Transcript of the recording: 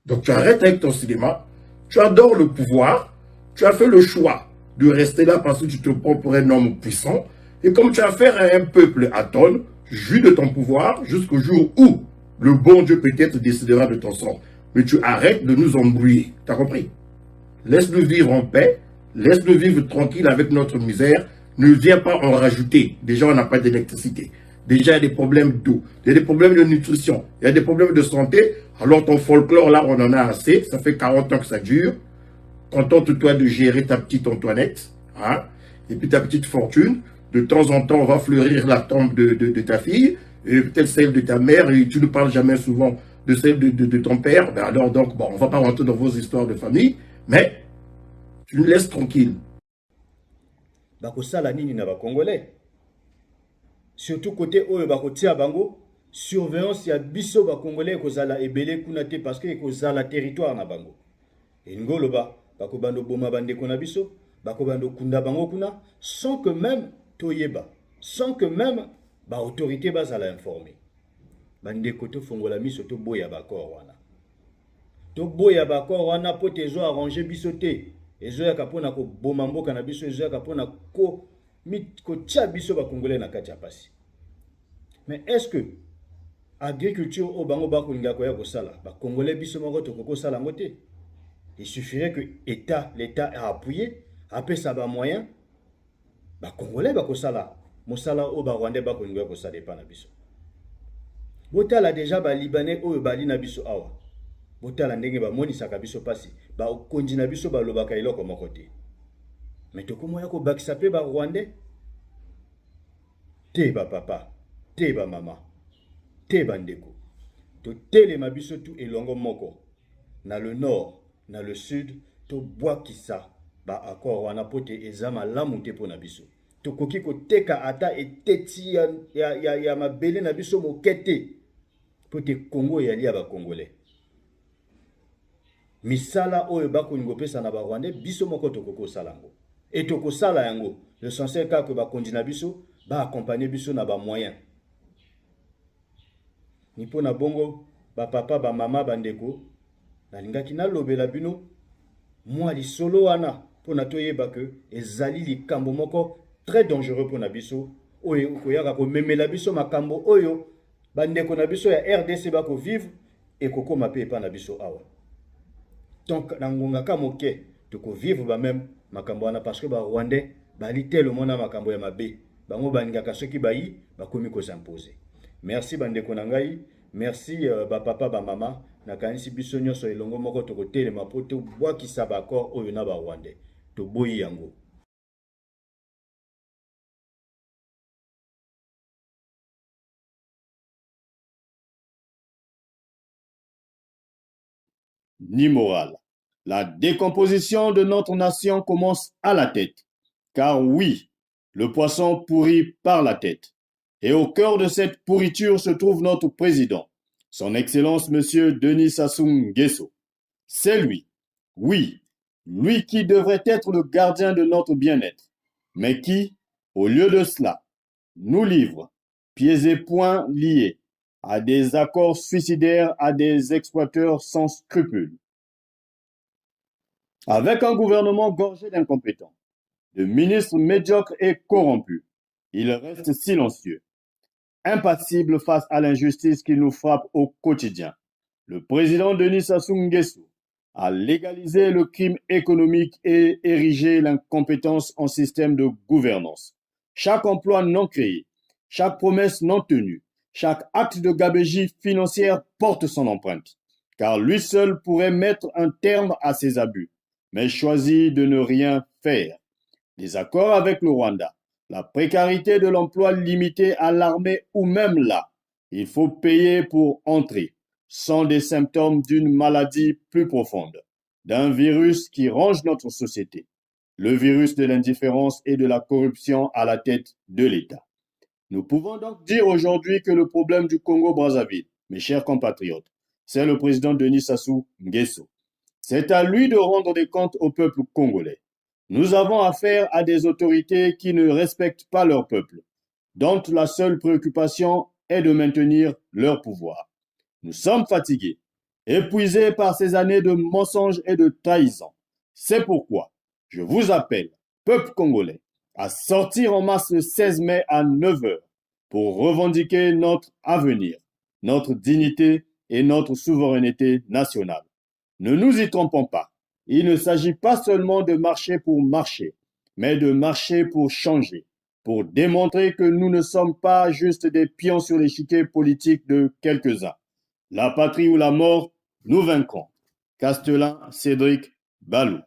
Donc tu arrêtes avec ton cinéma, tu adores le pouvoir, tu as fait le choix de rester là parce que tu te prends pour un homme puissant. Et comme tu as affaire à un peuple atone, jouis de ton pouvoir jusqu'au jour où le bon Dieu peut-être décidera de ton sort. Mais tu arrêtes de nous embrouiller. T'as compris? Laisse-nous vivre en paix, laisse-nous vivre tranquille avec notre misère. Ne viens pas en rajouter. Déjà, on n'a pas d'électricité. Déjà, il y a des problèmes d'eau, il y a des problèmes de nutrition, il y a des problèmes de santé. Alors, ton folklore, là, on en a assez. Ça fait 40 ans que ça dure. Contente-toi de gérer ta petite Antoinette, hein, et puis ta petite fortune. De temps en temps, on va fleurir la tombe de ta fille, et peut-être celle de ta mère, et tu ne parles jamais souvent de celle de ton père. Ben alors, donc, bon, on ne va pas rentrer dans vos histoires de famille, mais tu nous laisses tranquille. bakosala nini na Congolais? Surtout côté oyo bakotia bango, surveillance ya biso Congolais ekozala ebele kuna te parce que ekozala territoire na bango. elingi oloba bakobanda boma bandeko na biso, bakobanda kunda bango kuna, sans que même toyeba, sans que même baautorité bazala informé. Bandeko tofongola miso toboya bakor wana, toboya bakor wana po te ezo arrange biso te, ezoyaka mpona koboma mboka na biso, ezoyaka mpona kotia biso bakongolais na kati ya pasi. Mais est-ce que agriculture oyo bango bakolinga koya kosala bakongolais biso moko tokokosala yango te? Il suffirait que l'État a appuyé, apesa ba moyen, ba Congolais bakosala mosala o ba Rwandais bakolinga kosala epa na biso. Botala déjà ba Libanais oyo bali na biso awa. Botala ndenge ba monisaka biso pasi, ba konji na biso balobaka eloko moko te. Mais tokomoya ko bakisa pe ba Rwandais te ba papa, te ba mama, te ba ndeko. To telema biso tu elongo moko na le nord, na le sud, to bwakisa ba accord wana pote eza malamu te pona biso. Tokoki koteka ata eteti ya mabele na biso mokete pote Congo yali ya ba Congolais. Misala oyo bakolingo pesa na ba Rwandais biso moko tokoko salango. Et tokosala yango, l'essentiel ka que ba konji na biso ba accompagner biso na ba moyens. Ni pona bongo ba papa ba mama bandeko nalingaki nalobela bino mwa lisolo wana pona toyeba ke ezali likambo moko très dangereux pona biso oyo koyaka komemela biso makambo oyo bandeko na biso ya RDC bako vivre ekokoma pe epa na biso awa. Donc na ngonga ka moke toko vivre ba même makambo wana parce que ba Rwandais bali tellement na makambo ya mabe bango balingaka soki bayi bakomi ko s'imposer. Merci bandeko na ngai, merci ba papa ba mama na kanisi biso nyonso elongo moko tokotelema po tobwakisa bakor oyo na ba Rwandais toboyi yango. Ni morale. La décomposition de notre nation commence à la tête. Car oui, le poisson pourrit par la tête. Et au cœur de cette pourriture se trouve notre président, son Excellence Monsieur Denis Sassou Nguesso. C'est lui, oui, lui qui devrait être le gardien de notre bien-être, mais qui, au lieu de cela, nous livre, pieds et poings liés, à des accords suicidaires à des exploiteurs sans scrupules. Avec un gouvernement gorgé d'incompétents, de ministres médiocres et corrompus, il reste silencieux, impassible face à l'injustice qui nous frappe au quotidien. Le président Denis Sassou Nguesso a légalisé le crime économique et érigé l'incompétence en système de gouvernance. Chaque emploi non créé, chaque promesse non tenue, chaque acte de gabegie financière porte son empreinte, car lui seul pourrait mettre un terme à ces abus, mais choisit de ne rien faire. Les accords avec le Rwanda, la précarité de l'emploi limité à l'armée ou même là, il faut payer pour entrer, sont des symptômes d'une maladie plus profonde, d'un virus qui ronge notre société, le virus de l'indifférence et de la corruption à la tête de l'État. Nous pouvons donc dire aujourd'hui que le problème du Congo-Brazzaville, mes chers compatriotes, c'est le président Denis Sassou Nguesso. C'est à lui de rendre des comptes au peuple congolais. Nous avons affaire à des autorités qui ne respectent pas leur peuple, dont la seule préoccupation est de maintenir leur pouvoir. Nous sommes fatigués épuisés par ces années de mensonges et de trahison. C'est pourquoi je vous appelle, peuple congolais, à sortir en masse le 16 mai à 9 h pour revendiquer notre avenir, notre dignité et notre souveraineté nationale. Ne nous y trompons pas. Il ne s'agit pas seulement de marcher pour marcher, mais de marcher pour changer, pour démontrer que nous ne sommes pas juste des pions sur l'échiquier politique de quelques-uns. La patrie ou la mort, nous vaincrons. Castellan Cédric Balou.